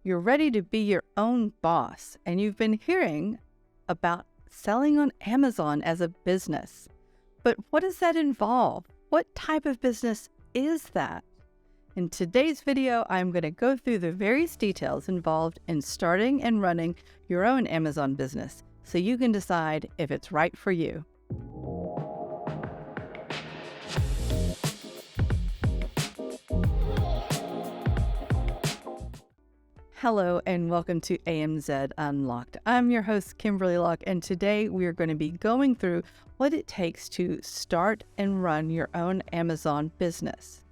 You're ready to be your own boss, and you've been hearing about selling on Amazon as a business. But what does that involve? What type of business is that? In today's video, I'm going to go through the various details involved in starting and running your own Amazon business so you can decide if it's right for you. Hello and welcome to AMZ Unlocked. I'm your host, Kimberly Locke, and today we are going to be going through what it takes to start and run your own Amazon business.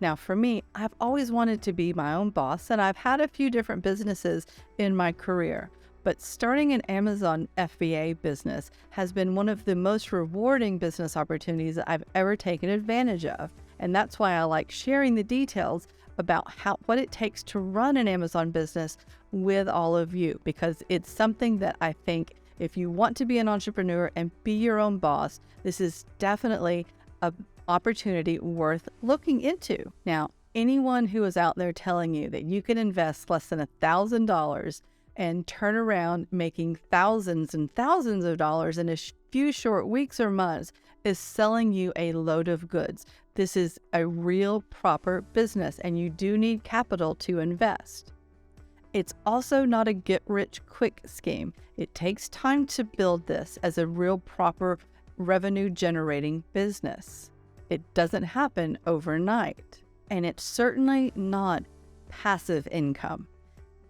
Now, for me, I've always wanted to be my own boss, and I've had a few different businesses in my career. But starting an Amazon FBA business has been one of the most rewarding business opportunities that I've ever taken advantage of. And that's why I like sharing the details about what it takes to run an Amazon business with all of you, because it's something that I think if you want to be an entrepreneur and be your own boss, this is definitely an opportunity worth looking into. Now, anyone who is out there telling you that you can invest less than $1,000 and turn around making thousands and thousands of dollars in a few short weeks or months is selling you a load of goods. This is a real proper business, and you do need capital to invest. It's also not a get-rich-quick scheme. It takes time to build this as a real proper revenue-generating business. It doesn't happen overnight, and it's certainly not passive income.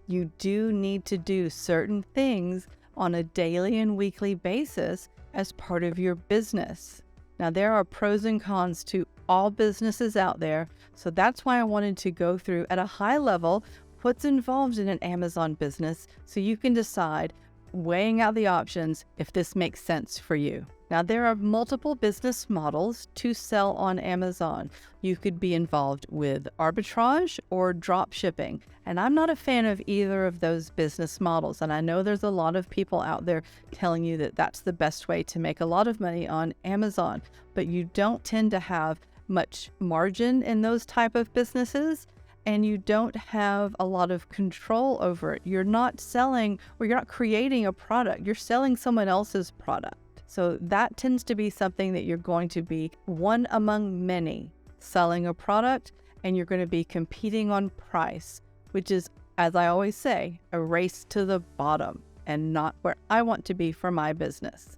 You do need to do certain things on a daily and weekly basis as part of your business. Now, there are pros and cons to all businesses out there, so that's why I wanted to go through at a high level what's involved in an Amazon business so you can decide, weighing out the options, if this makes sense for you. Now, there are multiple business models to sell on Amazon. You could be involved with arbitrage or drop shipping, and I'm not a fan of either of those business models. And I know there's a lot of people out there telling you that that's the best way to make a lot of money on Amazon, but you don't tend to have much margin in those type of businesses, and you don't have a lot of control over it. You're not selling, or you're not creating a product, you're selling someone else's product. So that tends to be something that you're going to be one among many, selling a product, and you're going to be competing on price, which is, as I always say, a race to the bottom and not where I want to be for my business.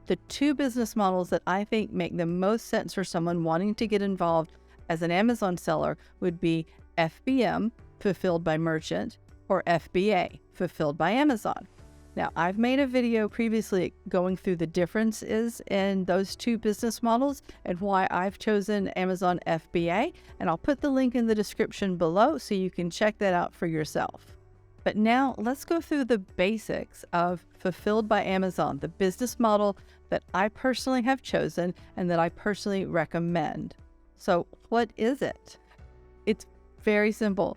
The two business models that I think make the most sense for someone wanting to get involved as an Amazon seller would be FBM, fulfilled by merchant, or FBA, fulfilled by Amazon. Now, I've made a video previously going through the differences in those two business models and why I've chosen Amazon FBA, and I'll put the link in the description below so you can check that out for yourself. But now let's go through the basics of Fulfilled by Amazon, the business model that I personally have chosen and that I personally recommend. So what is it? It's very simple.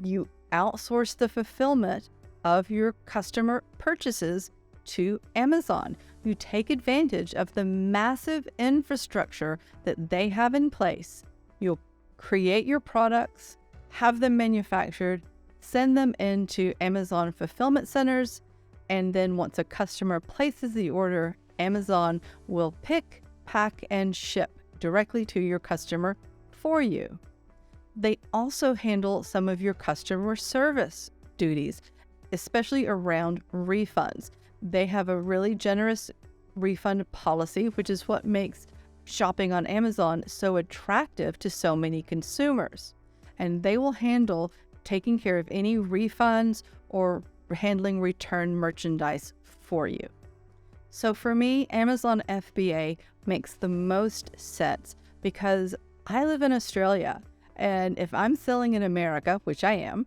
You outsource the fulfillment of your customer purchases to Amazon. You take advantage of the massive infrastructure that they have in place. You'll create your products, have them manufactured, send them into Amazon fulfillment centers, and then once a customer places the order, Amazon will pick, pack, and ship directly to your customer for you. They also handle some of your customer service duties, especially around refunds. They have a really generous refund policy, which is what makes shopping on Amazon so attractive to so many consumers. And they will handle taking care of any refunds or handling return merchandise for you. So for me, Amazon FBA makes the most sense because I live in Australia, and if I'm selling in America, which I am,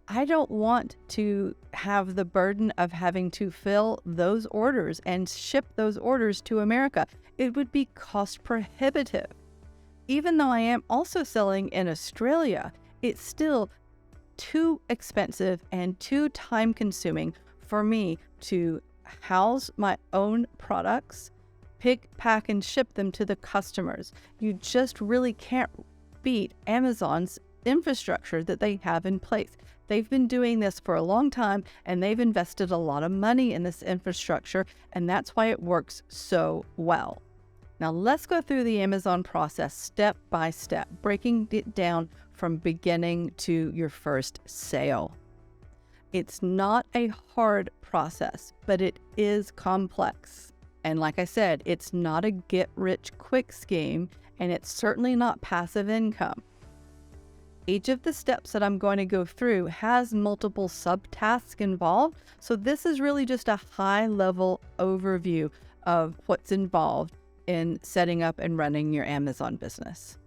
I don't want to have the burden of having to fill those orders and ship those orders to America. It would be cost prohibitive. Even though I am also selling in Australia, it's still too expensive and too time consuming for me to house my own products, pick, pack, and ship them to the customers. You just really can't beat Amazon's infrastructure that they have in place. They've been doing this for a long time, and they've invested a lot of money in this infrastructure, and that's why it works so well. Now let's go through the Amazon process step by step, breaking it down from beginning to your first sale. It's not a hard process, but it is complex. And like I said, it's not a get-rich-quick scheme, and it's certainly not passive income. Each of the steps that I'm going to go through has multiple subtasks involved, so this is really just a high-level overview of what's involved in setting up and running your Amazon business.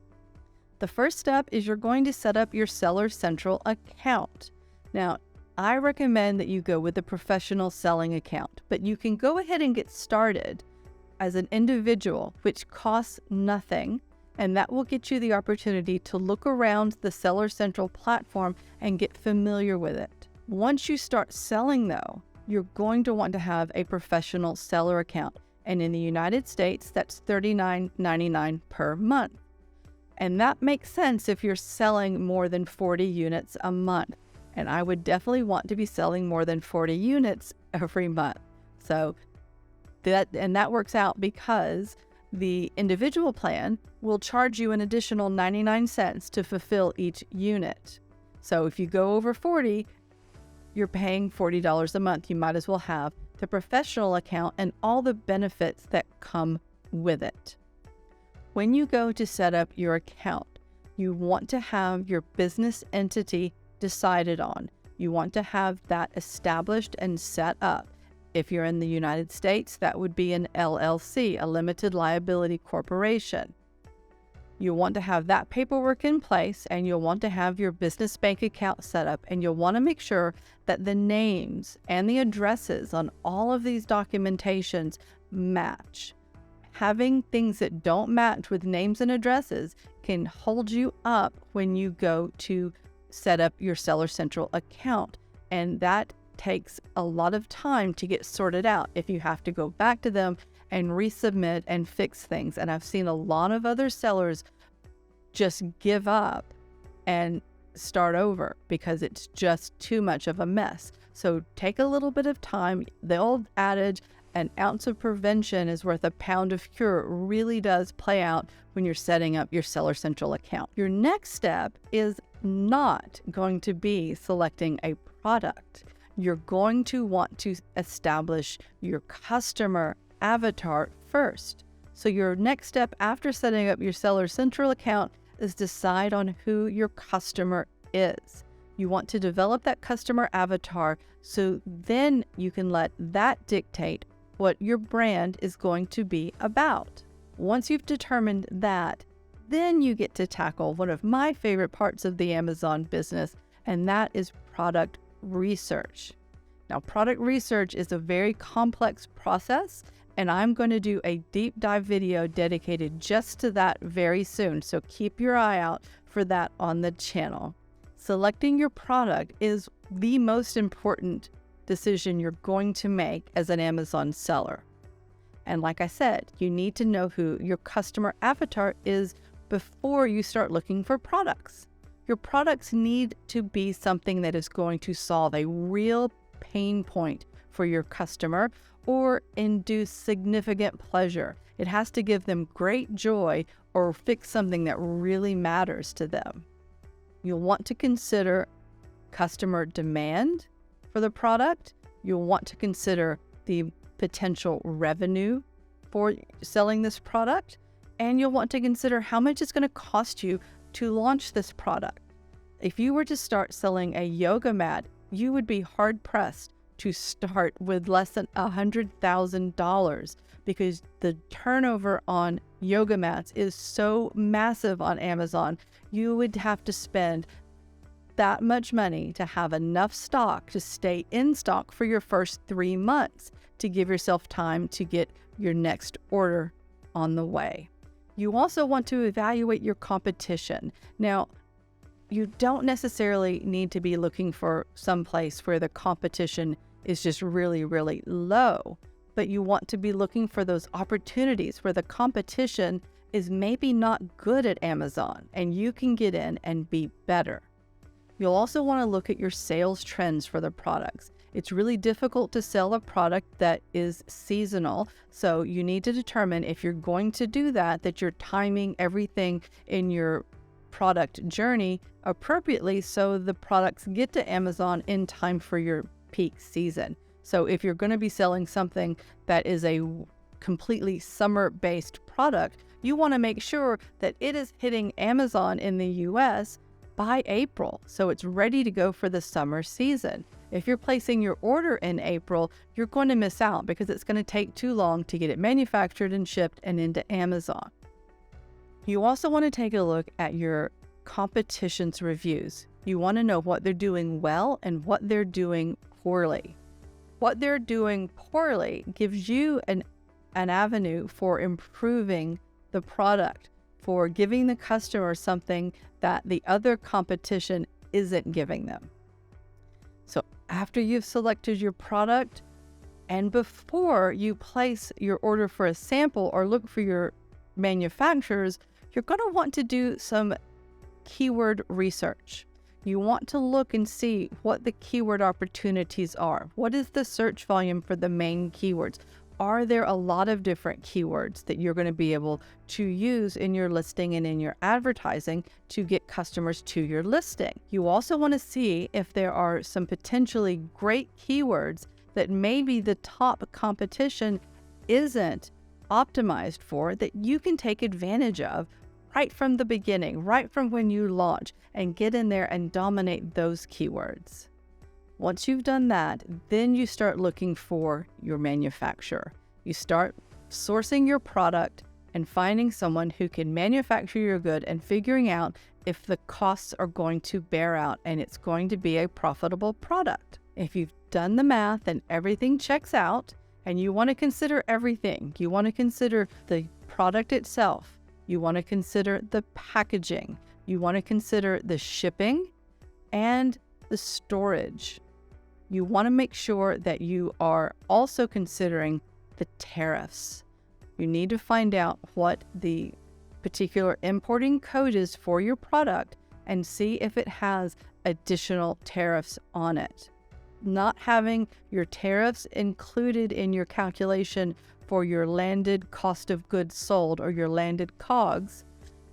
The first step is you're going to set up your Seller Central account. Now, I recommend that you go with a professional selling account, but you can go ahead and get started as an individual, which costs nothing, and that will get you the opportunity to look around the Seller Central platform and get familiar with it. Once you start selling, though, you're going to want to have a professional seller account, and in the United States, that's $39.99 per month. And that makes sense if you're selling more than 40 units a month. And I would definitely want to be selling more than 40 units every month. So that works out because the individual plan will charge you an additional 99 cents to fulfill each unit. So if you go over 40, you're paying $40 a month. You might as well have the professional account and all the benefits that come with it. When you go to set up your account, you want to have your business entity decided on. You want to have that established and set up. If you're in the United States, that would be an LLC, a limited liability corporation. You want to have that paperwork in place, and you'll want to have your business bank account set up, and you'll want to make sure that the names and the addresses on all of these documentations match. Having things that don't match with names and addresses can hold you up when you go to set up your Seller Central account, and that takes a lot of time to get sorted out if you have to go back to them and resubmit and fix things. And I've seen a lot of other sellers just give up and start over because it's just too much of a mess. So take a little bit of time. The old adage, an ounce of prevention is worth a pound of cure, really does play out when you're setting up your Seller Central account. Your next step is not going to be selecting a product. You're going to want to establish your customer avatar first. So your next step after setting up your Seller Central account is decide on who your customer is. You want to develop that customer avatar so then you can let that dictate what your brand is going to be about. Once you've determined that, then you get to tackle one of my favorite parts of the Amazon business, and that is product research. Now, product research is a very complex process, and I'm going to do a deep dive video dedicated just to that very soon, so keep your eye out for that on the channel. Selecting your product is the most important decision you're going to make as an Amazon seller. And like I said, you need to know who your customer avatar is before you start looking for products. Your products need to be something that is going to solve a real pain point for your customer or induce significant pleasure. It has to give them great joy or fix something that really matters to them. You'll want to consider customer demand for the product. You'll want to consider the potential revenue for selling this product, and you'll want to consider how much it's going to cost you to launch this product. If you were to start selling a yoga mat, you would be hard-pressed to start with less than $100,000 because the turnover on yoga mats is so massive on Amazon. You would have to spend that much money to have enough stock to stay in stock for your first 3 months to give yourself time to get your next order on the way. You also want to evaluate your competition. Now, you don't necessarily need to be looking for some place where the competition is just really, really low, but you want to be looking for those opportunities where the competition is maybe not good at Amazon, and you can get in and be better. You'll also want to look at your sales trends for the products. It's really difficult to sell a product that is seasonal, so you need to determine if you're going to do that, that you're timing everything in your product journey appropriately so the products get to Amazon in time for your peak season. So if you're going to be selling something that is a completely summer-based product, you want to make sure that it is hitting Amazon in the US by April, so it's ready to go for the summer season. If you're placing your order in April, you're going to miss out because it's going to take too long to get it manufactured and shipped and into Amazon. You also want to take a look at your competition's reviews. You want to know what they're doing well and what they're doing poorly. What they're doing poorly gives you an avenue for improving the product, for giving the customer something that the other competition isn't giving them. So after you've selected your product and before you place your order for a sample or look for your manufacturers, you're going to want to do some keyword research. You want to look and see what the keyword opportunities are. What is the search volume for the main keywords? Are there a lot of different keywords that you're going to be able to use in your listing and in your advertising to get customers to your listing? You also want to see if there are some potentially great keywords that maybe the top competition isn't optimized for, that you can take advantage of right from the beginning, right from when you launch, and get in there and dominate those keywords. Once you've done that, then you start looking for your manufacturer. You start sourcing your product and finding someone who can manufacture your good and figuring out if the costs are going to bear out and it's going to be a profitable product. If you've done the math and everything checks out, and you want to consider everything, you want to consider the product itself, you want to consider the packaging, you want to consider the shipping and the storage. You want to make sure that you are also considering the tariffs. You need to find out what the particular importing code is for your product and see if it has additional tariffs on it. Not having your tariffs included in your calculation for your landed cost of goods sold or your landed COGS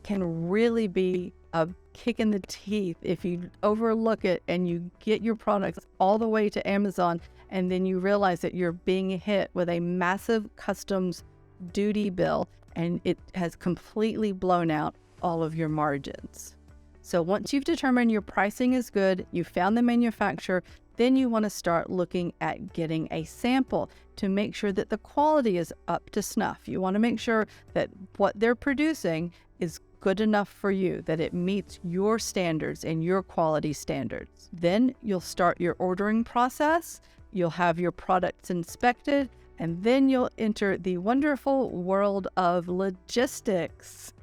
can really be a kick in the teeth if you overlook it and you get your products all the way to Amazon and then you realize that you're being hit with a massive customs duty bill and it has completely blown out all of your margins. So once you've determined your pricing is good, you found the manufacturer, then you want to start looking at getting a sample to make sure that the quality is up to snuff. You want to make sure that what they're producing is good enough for you, that it meets your standards and your quality standards. Then you'll start your ordering process, you'll have your products inspected, and then you'll enter the wonderful world of logistics.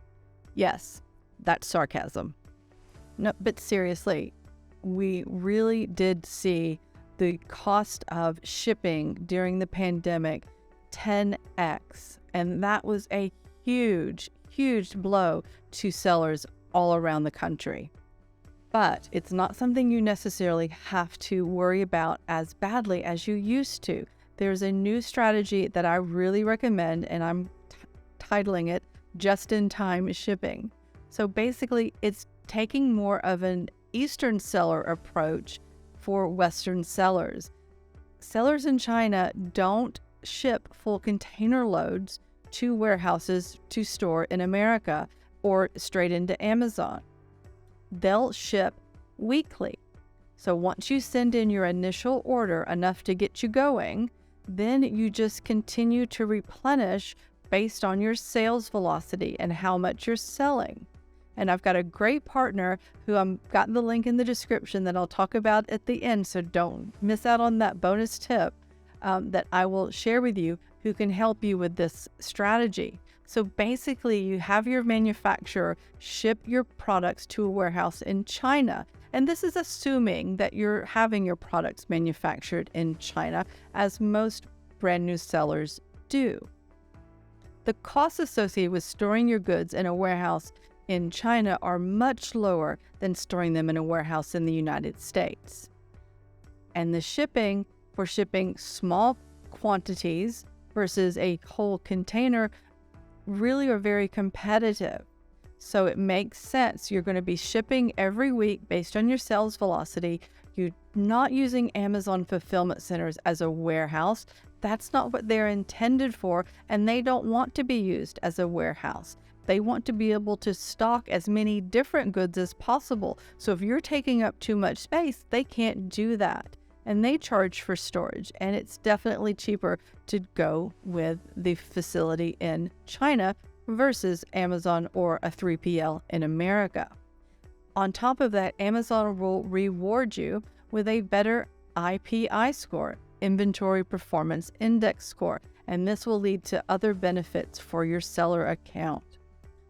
Yes, that's sarcasm. No, but seriously, we really did see the cost of shipping during the pandemic 10x, and that was a huge blow to sellers all around the country. But it's not something you necessarily have to worry about as badly as you used to. There's a new strategy that I really recommend, and I'm titling it just-in-time shipping. So basically, it's taking more of an Eastern seller approach for Western sellers. Sellers in China don't ship full container loads to warehouses to store in America or straight into Amazon. They'll ship weekly. So once you send in your initial order enough to get you going, then you just continue to replenish based on your sales velocity and how much you're selling. And I've got a great partner who I've got the link in the description that I'll talk about at the end, so don't miss out on that bonus tip that I will share with you, who can help you with this strategy. So basically, you have your manufacturer ship your products to a warehouse in China. And this is assuming that you're having your products manufactured in China, as most brand new sellers do. the costs associated with storing your goods in a warehouse in China are much lower than storing them in a warehouse in the United States. And the shipping for shipping small quantities versus a whole container really are very competitive. So it makes sense. You're going to be shipping every week based on your sales velocity. You're not using Amazon fulfillment centers as a warehouse. That's not what they're intended for, and they don't want to be used as a warehouse. They want to be able to stock as many different goods as possible. So if you're taking up too much space, they can't do that. And they charge for storage, and it's definitely cheaper to go with the facility in China versus Amazon or a 3PL in America. On top of that, Amazon will reward you with a better IPI score, Inventory Performance Index score, and this will lead to other benefits for your seller account.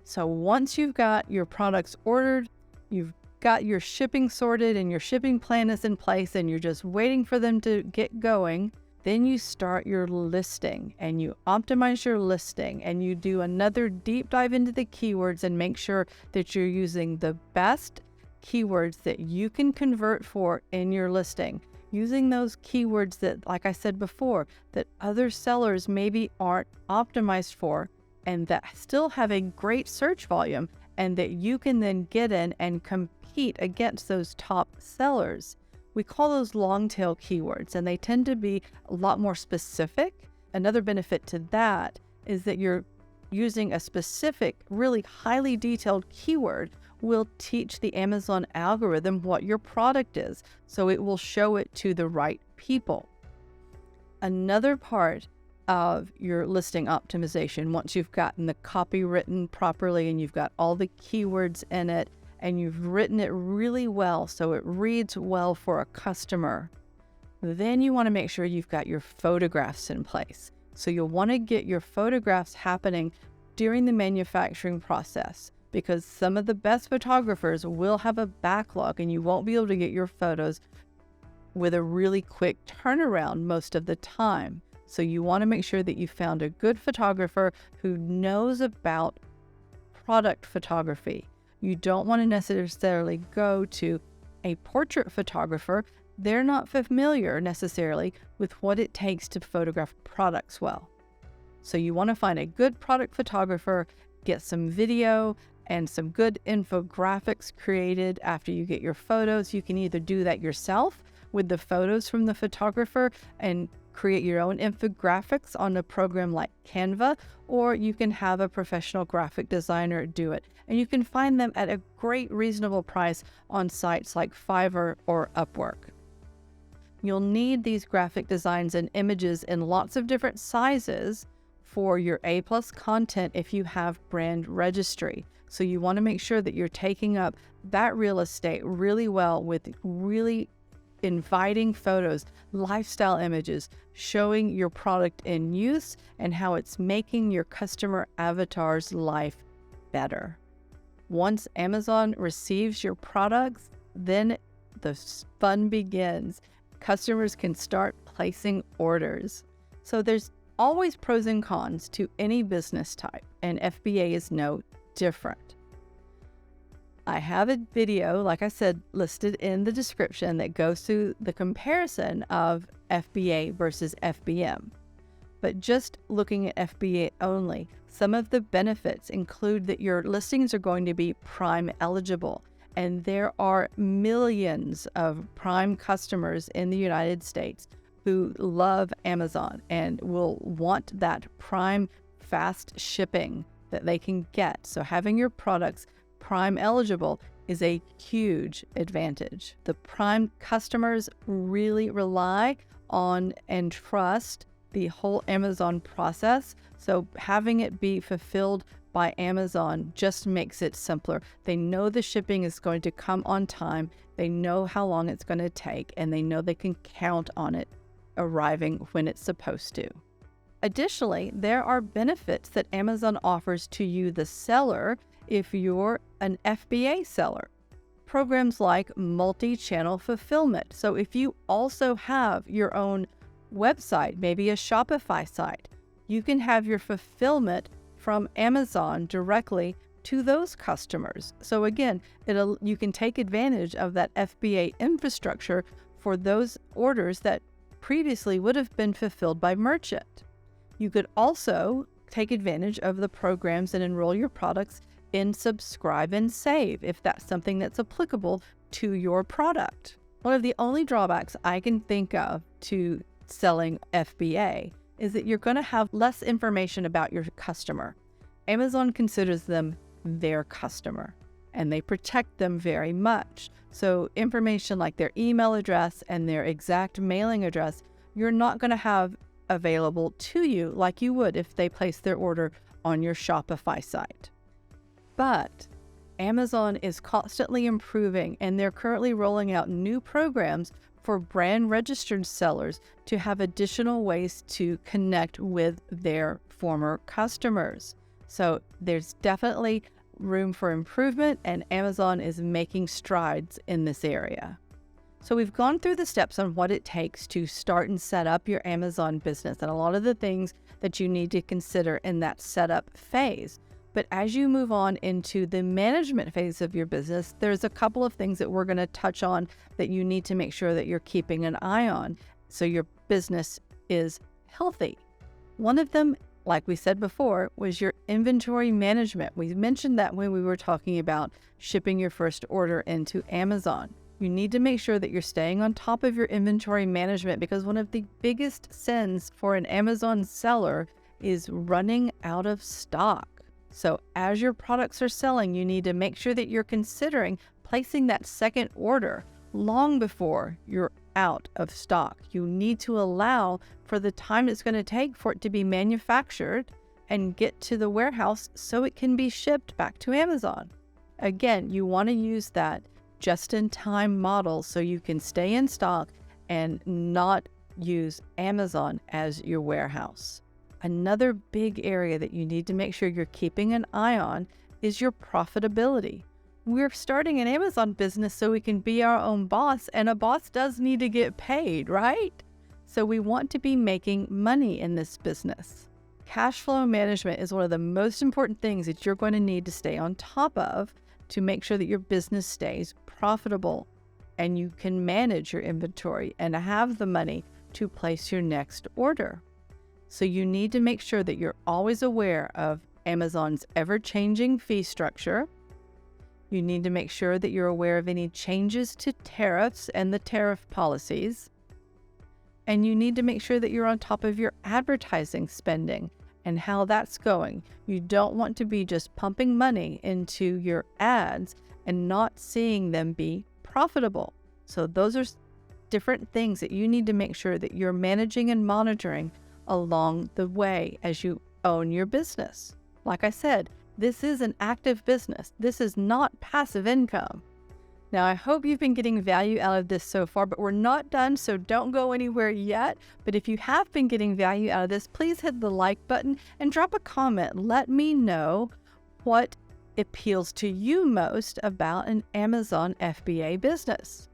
So once you've got your products ordered, you've got your shipping sorted and your shipping plan is in place and you're just waiting for them to get going, then you start your listing and you optimize your listing and you do another deep dive into the keywords and make sure that you're using the best keywords that you can convert for in your listing. Using those keywords that, like I said before, that other sellers maybe aren't optimized for and that still have a great search volume and that you can then get in and compete against those top sellers. We call those long tail keywords, and they tend to be a lot more specific. Another benefit to that is that you're using a specific, really highly detailed keyword will teach the Amazon algorithm what your product is, so it will show it to the right people. Another part of your listing optimization, once you've gotten the copy written properly and you've got all the keywords in it, and you've written it really well so it reads well for a customer, then you want to make sure you've got your photographs in place. So you'll want to get your photographs happening during the manufacturing process, because some of the best photographers will have a backlog and you won't be able to get your photos with a really quick turnaround most of the time. So you want to make sure that you found a good photographer who knows about product photography. You don't want to necessarily go to a portrait photographer. They're not familiar necessarily with what it takes to photograph products well. So you want to find a good product photographer, get some video and some good infographics created after you get your photos. You can either do that yourself with the photos from the photographer and create your own infographics on a program like Canva, or you can have a professional graphic designer do it. And you can find them at a great reasonable price on sites like Fiverr or Upwork. You'll need these graphic designs and images in lots of different sizes for your A+ content if you have brand registry. So you want to make sure that you're taking up that real estate really well with really inviting photos, lifestyle images, showing your product in use and how it's making your customer avatar's life better. Once Amazon receives your products, then the fun begins. Customers can start placing orders. So there's always pros and cons to any business type, and FBA is no different. I have a video, like I said, listed in the description that goes through the comparison of FBA versus FBM. But just looking at FBA only, some of the benefits include that your listings are going to be Prime eligible, and there are millions of Prime customers in the United States who love Amazon and will want that Prime fast shipping that they can get. So having your products Prime eligible is a huge advantage. The Prime customers really rely on and trust the whole Amazon process. So having it be fulfilled by Amazon just makes it simpler. They know the shipping is going to come on time. They know how long it's going to take, and they know they can count on it arriving when it's supposed to. Additionally, there are benefits that Amazon offers to you, the seller, if you're an FBA seller. Programs like multi-channel fulfillment. So if you also have your own website, maybe a Shopify site, you can have your fulfillment from Amazon directly to those customers. So again, you can take advantage of that FBA infrastructure for those orders that previously would have been fulfilled by merchant. You could also take advantage of the programs and enroll your products in Subscribe and Save if that's something that's applicable to your product. One of the only drawbacks I can think of to selling FBA is that you're going to have less information about your customer. Amazon considers them their customer and they protect them very much. So information like their email address and their exact mailing address, you're not going to have available to you like you would if they place their order on your Shopify site. But Amazon is constantly improving and they're currently rolling out new programs for brand registered sellers to have additional ways to connect with their former customers. So there's definitely room for improvement and Amazon is making strides in this area. So we've gone through the steps on what it takes to start and set up your Amazon business and a lot of the things that you need to consider in that setup phase. But as you move on into the management phase of your business, there's a couple of things that we're going to touch on that you need to make sure that you're keeping an eye on so your business is healthy. One of them, like we said before, was your inventory management. We mentioned that when we were talking about shipping your first order into Amazon. You need to make sure that you're staying on top of your inventory management because one of the biggest sins for an Amazon seller is running out of stock. So as your products are selling, you need to make sure that you're considering placing that second order long before you're out of stock. You need to allow for the time it's going to take for it to be manufactured and get to the warehouse so it can be shipped back to Amazon. Again, you want to use that just-in-time model so you can stay in stock and not use Amazon as your warehouse. Another big area that you need to make sure you're keeping an eye on is your profitability. We're starting an Amazon business so we can be our own boss, and a boss does need to get paid, right? So we want to be making money in this business. Cash flow management is one of the most important things that you're going to need to stay on top of to make sure that your business stays profitable and you can manage your inventory and have the money to place your next order. So you need to make sure that you're always aware of Amazon's ever-changing fee structure. You need to make sure that you're aware of any changes to tariffs and the tariff policies. And you need to make sure that you're on top of your advertising spending and how that's going. You don't want to be just pumping money into your ads and not seeing them be profitable. So those are different things that you need to make sure that you're managing and monitoring along the way as you own your business. Like I said, this is an active business. This is not passive income. Now, I hope you've been getting value out of this so far, but we're not done, so don't go anywhere yet. But if you have been getting value out of this, please hit the like button and drop a comment. Let me know what appeals to you most about an Amazon FBA business.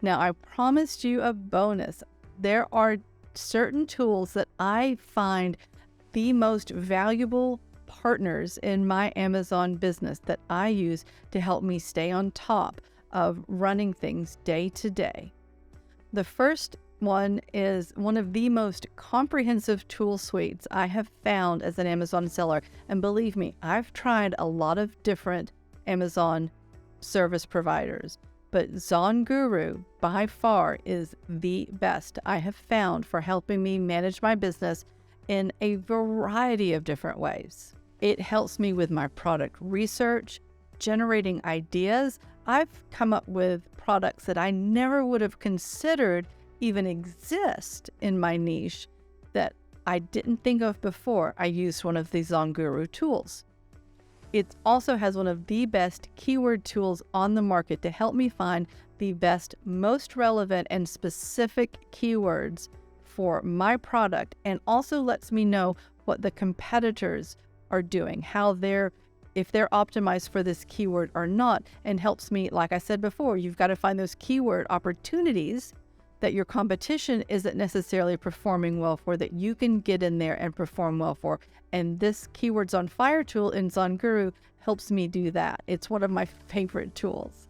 Now, I promised you a bonus. There are certain tools that I find the most valuable partners in my Amazon business that I use to help me stay on top of running things day to day. The first one is one of the most comprehensive tool suites I have found as an Amazon seller. And believe me, I've tried a lot of different Amazon service providers, but ZonGuru by far is the best I have found for helping me manage my business in a variety of different ways. It helps me with my product research, generating ideas. I've come up with products that I never would have considered even exist in my niche that I didn't think of before I used one of these ZonGuru tools. It also has one of the best keyword tools on the market to help me find the best, most relevant and specific keywords for my product, and also lets me know what the competitors are doing, if they're optimized for this keyword or not, and helps me, like I said before, you've got to find those keyword opportunities that your competition isn't necessarily performing well for, that you can get in there and perform well for. And this Keywords on Fire tool in ZonGuru helps me do that. It's one of my favorite tools.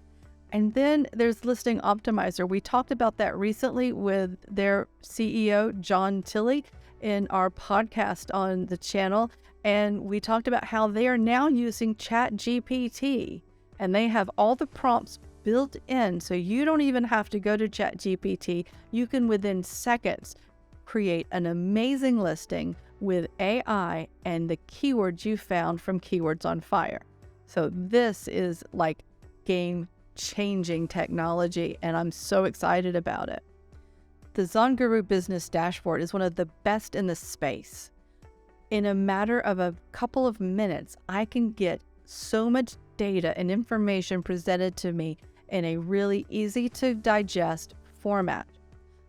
And then there's Listing Optimizer. We talked about that recently with their CEO, John Tilley, in our podcast on the channel. And we talked about how they are now using ChatGPT, and they have all the prompts built in, so you don't even have to go to ChatGPT. You can, within seconds, create an amazing listing with AI and the keywords you found from Keywords on Fire. So this is like game-changing technology, and I'm so excited about it. The ZonGuru Business Dashboard is one of the best in the space. In a matter of a couple of minutes, I can get so much data and information presented to me in a really easy to digest format.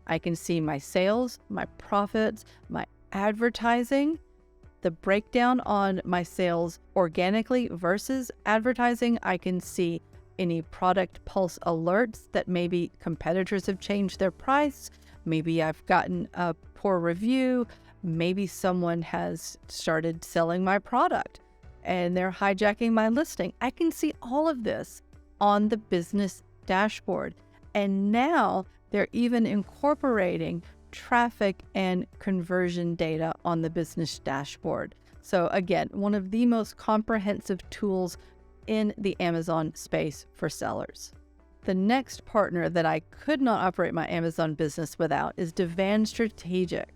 I can see my sales, my profits, my advertising, the breakdown on my sales organically versus advertising. I can see any product pulse alerts that maybe competitors have changed their price. Maybe I've gotten a poor review. Maybe someone has started selling my product and they're hijacking my listing. I can see all of this on the business dashboard. And now they're even incorporating traffic and conversion data on the business dashboard. So again, one of the most comprehensive tools in the Amazon space for sellers. The next partner that I could not operate my Amazon business without is Divan Strategic.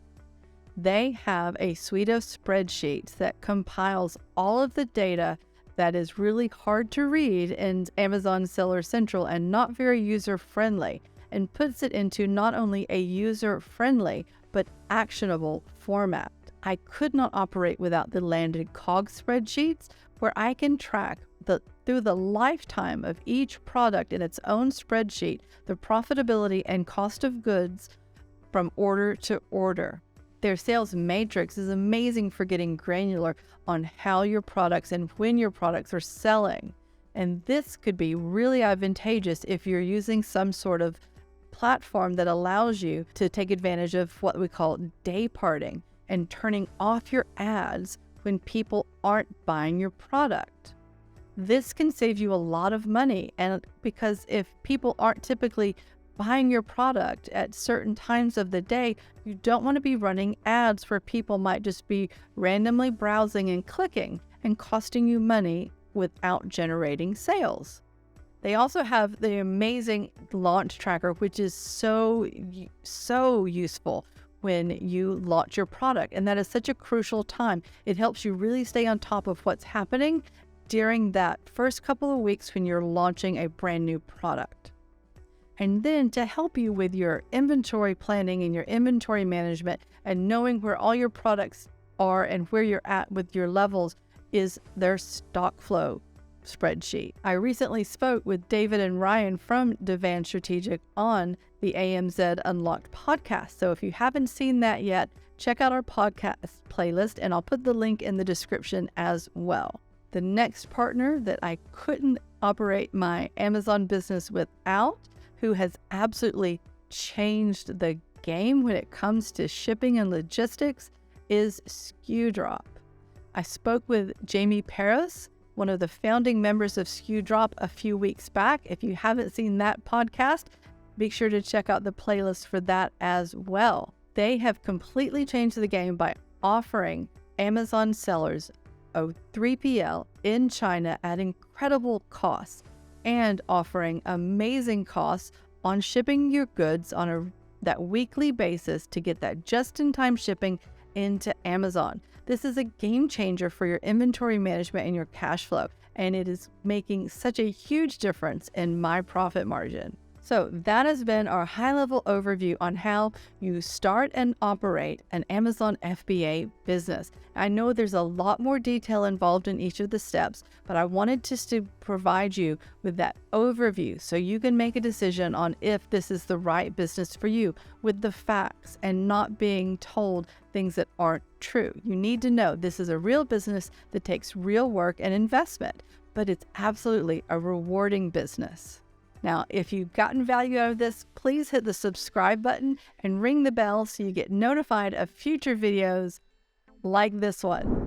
They have a suite of spreadsheets that compiles all of the data that is really hard to read in Amazon Seller Central and not very user-friendly, and puts it into not only a user-friendly but actionable format. I could not operate without the landed COGS spreadsheets, where I can track through the lifetime of each product in its own spreadsheet, the profitability and cost of goods from order to order. Their sales matrix is amazing for getting granular on how your products and when your products are selling. And this could be really advantageous if you're using some sort of platform that allows you to take advantage of what we call day parting and turning off your ads when people aren't buying your product. This can save you a lot of money, and because if people aren't typically buying your product at certain times of the day, you don't want to be running ads where people might just be randomly browsing and clicking and costing you money without generating sales. They also have the amazing launch tracker, which is so useful when you launch your product. And that is such a crucial time. It helps you really stay on top of what's happening during that first couple of weeks when you're launching a brand new product. And then to help you with your inventory planning and your inventory management and knowing where all your products are and where you're at with your levels is their stock flow spreadsheet. I recently spoke with David and Ryan from Divan Strategic on the AMZ Unlocked podcast. So if you haven't seen that yet, check out our podcast playlist, and I'll put the link in the description as well. The next partner that I couldn't operate my Amazon business without, who has absolutely changed the game when it comes to shipping and logistics, is SKUdrop. I spoke with Jamie Paris, one of the founding members of SKUdrop, a few weeks back. If you haven't seen that podcast, be sure to check out the playlist for that as well. They have completely changed the game by offering Amazon sellers a 3PL in China at incredible costs and offering amazing costs on shipping your goods on that weekly basis to get that just-in-time shipping into Amazon. This is a game changer for your inventory management and your cash flow, and it is making such a huge difference in my profit margin. So that has been our high-level overview on how you start and operate an Amazon FBA business. I know there's a lot more detail involved in each of the steps, but I wanted just to provide you with that overview so you can make a decision on if this is the right business for you with the facts and not being told things that aren't true. You need to know this is a real business that takes real work and investment, but it's absolutely a rewarding business. Now, if you've gotten value out of this, please hit the subscribe button and ring the bell so you get notified of future videos like this one.